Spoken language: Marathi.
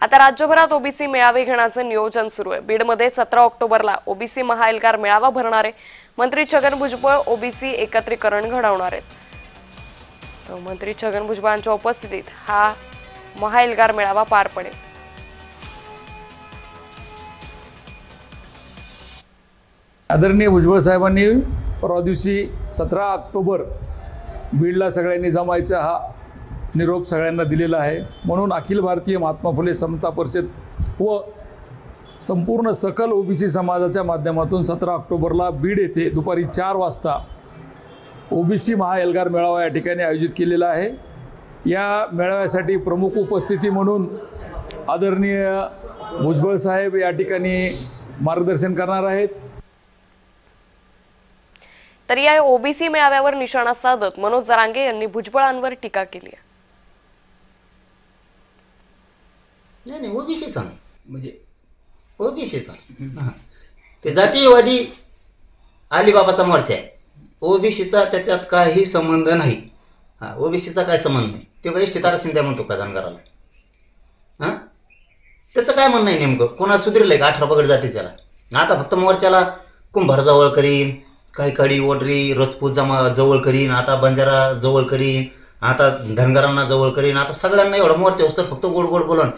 आता राज्यभरात ओबीसी मेळावे घेण्याचे नियोजन सुरू आहे। बीडमध्ये 17 ऑक्टोबरला ओबीसी महाएल्गार मेळावा भरणार आहे। मंत्री छगन भुजबळ ओबीसी एकत्रीकरण घडवणार आहेत। तर मंत्री छगन भुजबळांच्या उपस्थितीत हा महाएल्गार मेळावा पार पडेल। आदरणीय भुजबळ साहेबांनी परवा दिवशी 17 ऑक्टोबर बीडला सगळ्यांनी जमायचा हा निरोप सगळ्यांना दिलेला आहे। म्हणून अखिल भारतीय महात्मा फुले समता परिषद व संपूर्ण सकल ओबीसी समाजाच्या माध्यमातून 17 ऑक्टोबरला बीड येथे दुपारी 4 वाजता ओबीसी महाएल्गार मेळावा या ठिकाणी आयोजित केलेला आहे। या मेळाव्यासाठी प्रमुख उपस्थिती म्हणून आदरणीय भुजबळ साहेब या ठिकाणी मार्गदर्शन करणार आहेत। तर या ओबीसी मेळाव्यावर निशाणा साधत मनोज जरांगे यांनी भुजबळांवर टीका केली आहे। नाही ओबीसीचा नाही, म्हणजे ओबीसीचा ते जातीयवादी अलिबाबाचा मोर्चा आहे। ओबीसीचा त्याच्यात काही संबंध नाही। ओबीसीचा काय संबंध नाही। ते काही एसटी आरक्षण द्या म्हणतो का धनगराला? त्याचं काय म्हणणं आहे नेमकं? कोणा सुधरलंय का 18 पगड जातीच्याला? आता फक्त मोर्चाला कुंभार जवळ करीन, काही कडी ओडरी रजपूत जवळ करीन, आता बंजारा जवळ करीन, आता धनगरांना जवळ करीन, आता सगळ्यांना एवढा मोर्चा होतं फक्त गोड गोड बोलून